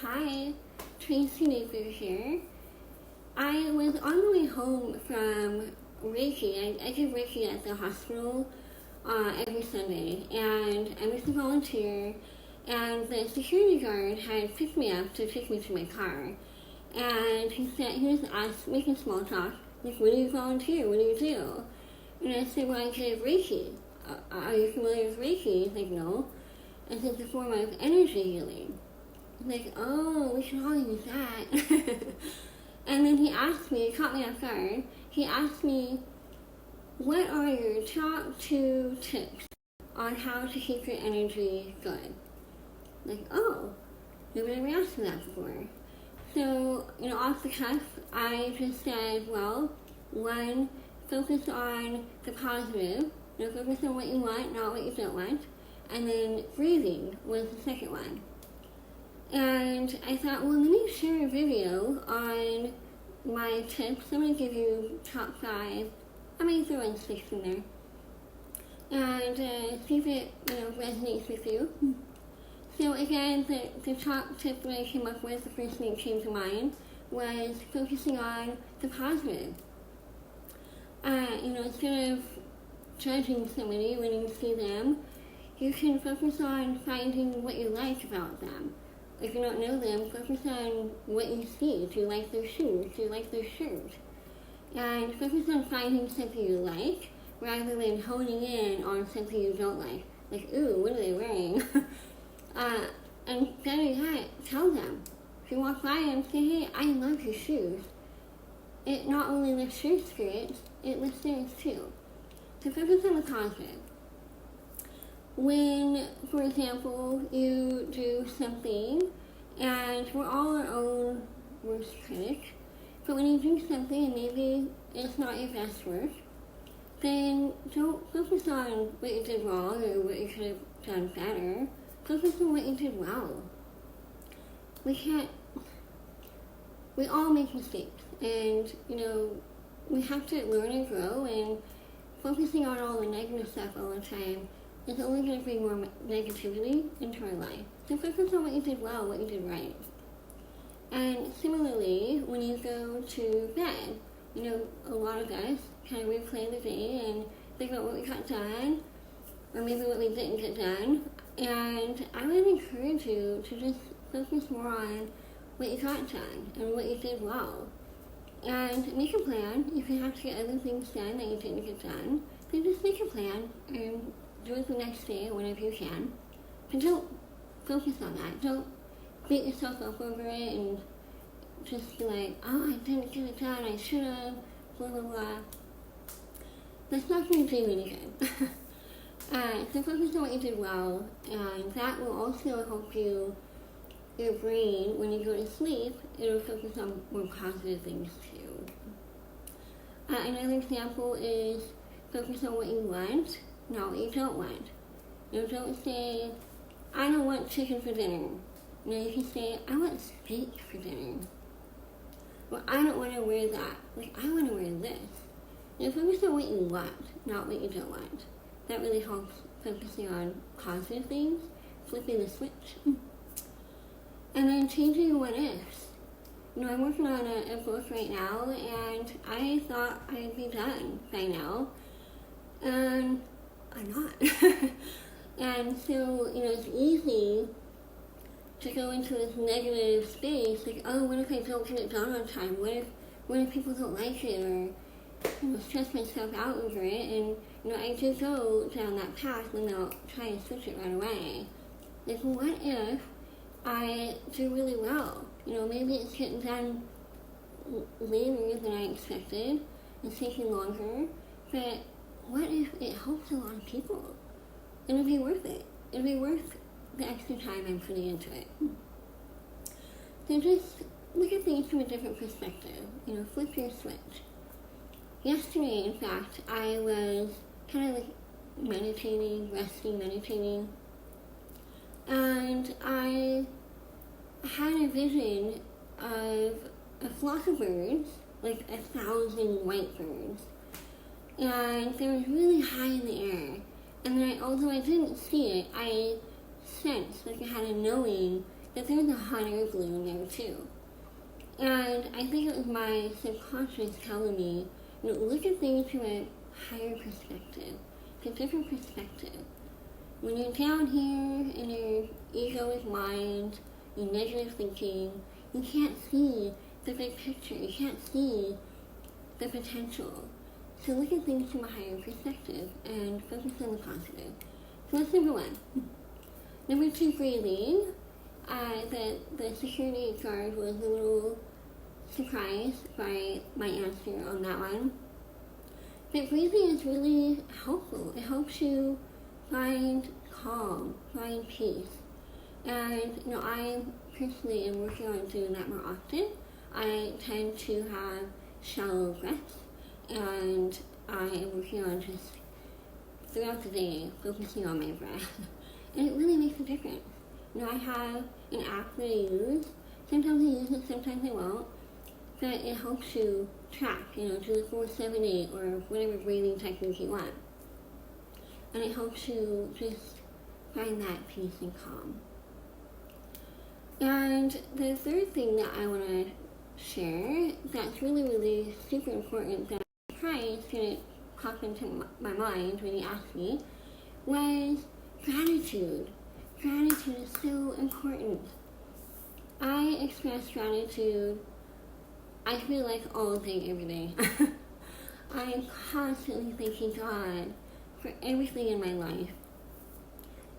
Hi, Tracy Napier here. I was on the way home from Reiki. I do Reiki at the hospital every Sunday, and I was a volunteer. And the security guard had picked me up to take me to my car, and he was making small talk, like, "What do you volunteer? What do you do?" And I said, "Well, I give Reiki." Are you familiar with Reiki? He's like, "No." I said, "It's a form of energy healing." Like, "Oh, we should all use that." And then he caught me off guard. He asked me, "What are your top 2 tips on how to keep your energy good?" Like, oh, nobody ever asked me that before. So, off the cuff, I just said, well, one, focus on the positive. Focus on what you want, not what you don't want. And then breathing was the second one. And I thought, well, let me share a video on my tips. I'm going to give you top 5. I may throw in 6 in there. And see if it, resonates with you. So again, the top tip that I came up with, the first thing that came to mind, was focusing on the positive. Instead of judging somebody when you see them, you can focus on finding what you like about them. If you don't know them, focus on what you see. Do you like their shoes? Do you like their shirt? And focus on finding something you like, rather than honing in on something you don't like. Like, ooh, what are they wearing? And better yet, tell them. If you walk by and say, "Hey, I love your shoes," it not only lifts your spirits, it lifts theirs too. So focus on the positive. When, for example, you do something, and we're all our own worst critic, but when you do something and maybe it's not your best work, then don't focus on what you did wrong or what you could have done better. Focus on what you did well. We all make mistakes, and, we have to learn and grow, and focusing on all the negative stuff all the time is only going to bring more negativity into our life. So focus on what you did well, what you did right. And similarly, when you go to bed, a lot of us kind of replay the day and think about what we got done, or maybe what we didn't get done. And I would encourage you to just focus more on what you got done and what you did well. And make a plan. If you have to get other things done that you didn't get done, then just make a plan and do it the next day whenever you can. But don't focus on that. Don't beat yourself up over it and just be like, "Oh, I didn't get it done, I should have, blah, blah, blah." That's not going to do any good. So focus on what you did well, and that will also help your brain, when you go to sleep, it'll focus on more positive things too. Another example is focus on what you want, not what you don't want. Don't say, "I don't want chicken for dinner." You can say, "I want steak for dinner." Well, "I don't want to wear that. Like, I want to wear this." Focus on what you want, not what you don't want. That really helps focusing on positive things, flipping the switch. And then changing your what ifs. I'm working on a book right now, and I thought I'd be done by now. And I'm not. And so, it's easy to go into this negative space, like, "Oh, what if I don't get it done on time? What if people don't like it?" Or, stress myself out over it. And, I do go down that path, and I'll try and switch it right away. Like, what if I do really well? Maybe it's getting done later than I expected. It's taking longer. But what if it helps a lot of people? It'll be worth it. It'll be worth the extra time I'm putting into it. So just look at things from a different perspective. Flip your switch. Yesterday, in fact, I was kind of like meditating, and I had a vision of a flock of birds, like 1,000 white birds, and they were really high in the air. And then, although I didn't see it, I sensed, like I had a knowing that there's a hot air balloon there too. And I think it was my subconscious telling me, look at things from a higher perspective, a different perspective. When you're down here in your egoic mind, your negative thinking, you can't see the big picture. You can't see the potential. So look at things from a higher perspective and focus on the positive. So that's number one. Number two, breathing. The security guard was a little surprised by my answer on that one. But breathing is really helpful. It helps you find calm, find peace. And, I personally am working on doing that more often. I tend to have shallow breaths, and I am working on just throughout the day focusing on my breath. And it really makes a difference. I have an app that I use. Sometimes I use it, sometimes I won't. But it helps you track, do the 4-7-8 or whatever breathing technique you want. And it helps you just find that peace and calm. And the third thing that I want to share that's really, really super important that I surprised didn't pop into my mind when you asked me was gratitude. Gratitude is so important. I express gratitude, I feel like all day, every day. I'm constantly thanking God for everything in my life.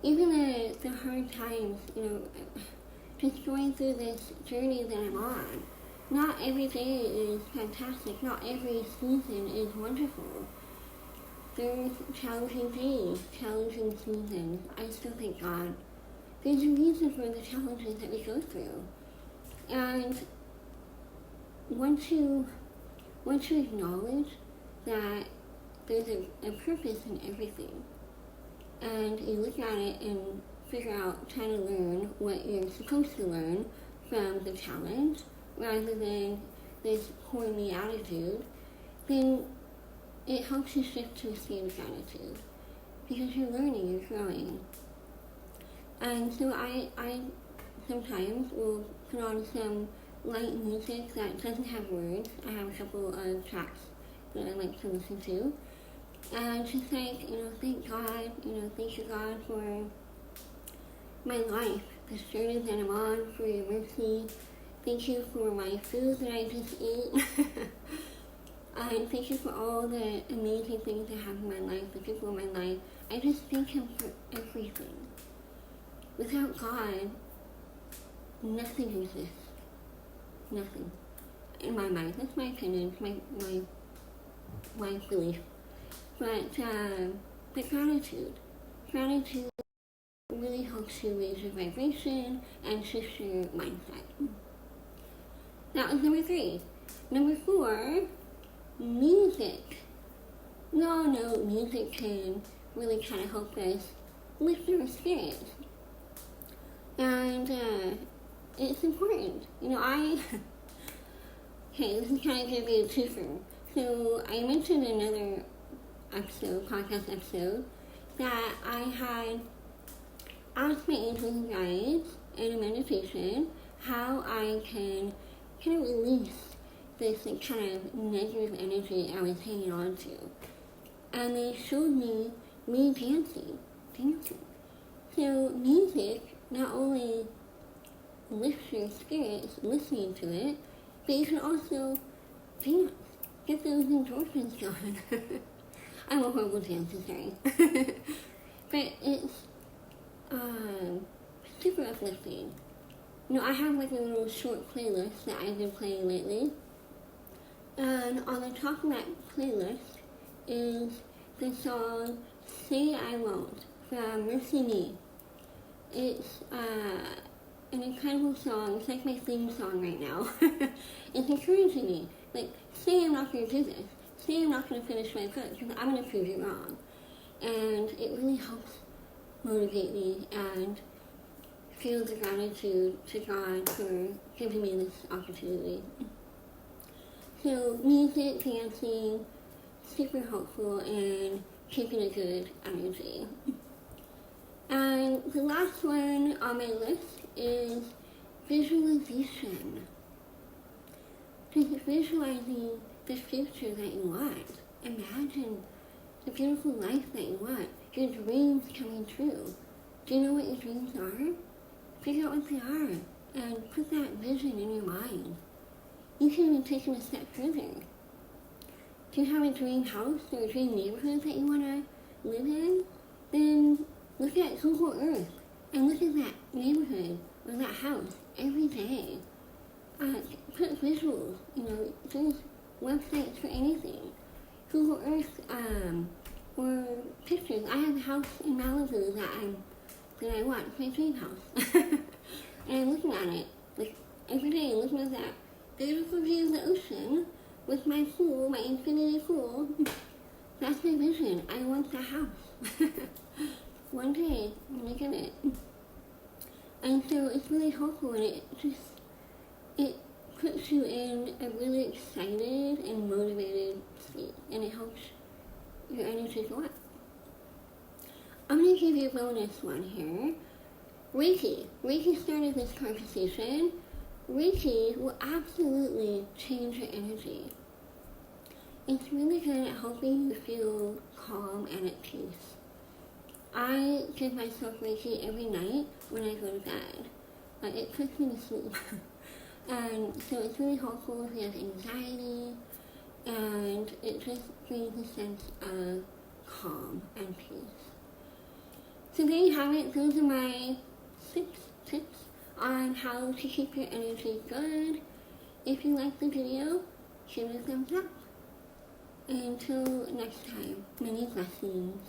Even the hard times, just going through this journey that I'm on. Not every day is fantastic. Not every season is wonderful. There's challenging days, challenging seasons. I still thank God. There's a reason for the challenges that we go through. And once you acknowledge that there's a purpose in everything, and you look at it and figure out, try to learn what you're supposed to learn from the challenge, rather than this poor me attitude, then it helps you shift to a state of gratitude. Because you're learning, you're growing. And so I sometimes will put on some light music that doesn't have words. I have a couple of tracks that I like to listen to. And just like, thank God, thank you God for my life, this journey that I'm on, for your mercy. Thank you for my food that I just ate. And thank you for all the amazing things I have in my life, the people in my life. I just thank Him for everything. Without God, nothing exists. Nothing. In my mind. That's my opinion. It's my belief. But gratitude. Gratitude really helps you raise your vibration and shift your mindset. That was number 3. Number 4, music. We all know music can really kind of help us lift our spirits. And it's important. Okay, this is kind of going to be a twofer. So I mentioned in another podcast episode, that I had asked my angels and guides in a meditation how I can kind of release this kind of negative energy I was hanging on to. And they showed me dancing. So music not only lifts your spirits listening to it, but you can also dance. Get those endorphins going. I'm a horrible dancer, sorry. But it's super uplifting. I have like a little short playlist that I've been playing lately. And on the top of that playlist is the song Say I Won't from MercyMe. It's an incredible song. It's like my theme song right now. It's encouraging me. Like, say I'm not going to do this. Say I'm not going to finish my book because I'm going to prove you wrong. And it really helps motivate me and feel the gratitude to God for giving me this opportunity. So music, dancing, super helpful in keeping a good energy. And the last one on my list is visualization. Just visualizing the future that you want. Imagine the beautiful life that you want. Your dreams coming true. Do you know what your dreams are? Figure out what they are and put that vision in your mind. You can even take it a step further. Do you have a dream house or a dream neighborhood that you want to live in? Then look at Google Earth and look at that neighborhood or that house every day. Put visuals, there's websites for anything. Google Earth, or pictures. I have a house in Malibu that I want, my dream house. And I'm looking at it, like, every day, looking at that beautiful view of the ocean with my pool, my infinity pool. That's my vision. I want that house. One day, I'm gonna get it. And so it's really helpful, and it puts you in a really excited and motivated state, and it helps your energy go up. I'm going to give you a bonus one here. Reiki. Reiki started this conversation. Reiki will absolutely change your energy. It's really good at helping you feel calm and at peace. I give myself Reiki every night when I go to bed. It puts me to sleep. And so it's really helpful if you have anxiety, and it just brings a sense of calm and peace. So there you have it. Those are my 6 tips on how to keep your energy good. If you liked the video, give it a thumbs up. And until next time, many blessings.